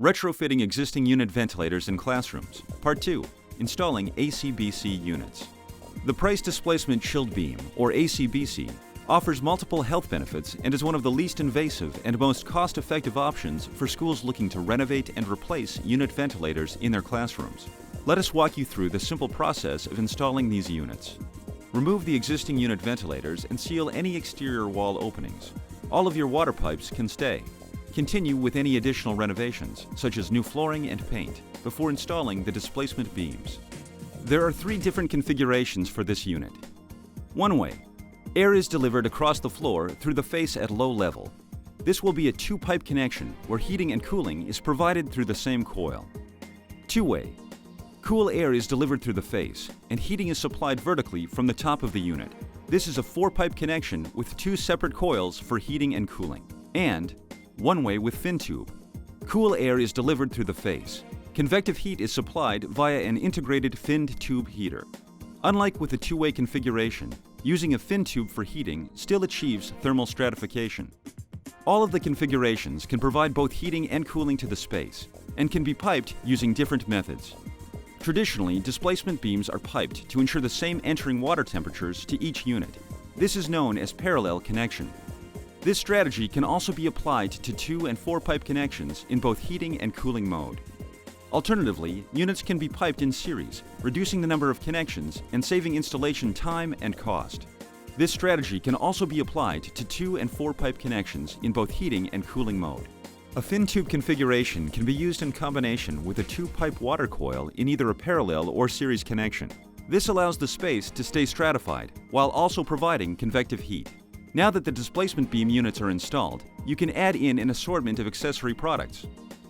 Retrofitting existing unit ventilators in classrooms. Part 2. Installing ACBC units. The Price Displacement Chilled Beam, or ACBC, offers multiple health benefits and is one of the least invasive and most cost-effective options for schools looking to renovate and replace unit ventilators in their classrooms. Let us walk you through the simple process of installing these units. Remove the existing unit ventilators and seal any exterior wall openings. All of your water pipes can stay. Continue with any additional renovations, such as new flooring and paint, before installing the displacement beams. There are 3 different configurations for this unit. One way. Air is delivered across the floor through the face at low level. This will be a 2-pipe connection where heating and cooling is provided through the same coil. 2-way. Cool air is delivered through the face, and heating is supplied vertically from the top of the unit. This is a 4-pipe connection with 2 separate coils for heating and cooling. And 1-way with fin tube. Cool air is delivered through the face. Convective heat is supplied via an integrated finned tube heater. Unlike with the 2-way configuration, using a fin tube for heating still achieves thermal stratification. All of the configurations can provide both heating and cooling to the space, and can be piped using different methods. Traditionally, displacement beams are piped to ensure the same entering water temperatures to each unit. This is known as parallel connection. This strategy can also be applied to 2- and 4-pipe connections in both heating and cooling mode. Alternatively, units can be piped in series, reducing the number of connections and saving installation time and cost. This strategy can also be applied to 2- and 4-pipe connections in both heating and cooling mode. A fin tube configuration can be used in combination with a 2-pipe water coil in either a parallel or series connection. This allows the space to stay stratified while also providing convective heat. Now that the displacement beam units are installed, you can add in an assortment of accessory products.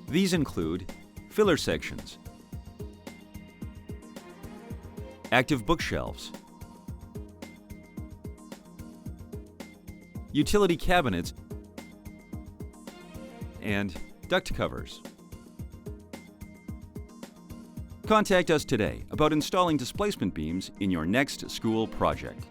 These include filler sections, active bookshelves, utility cabinets, and duct covers. Contact us today about installing displacement beams in your next school project.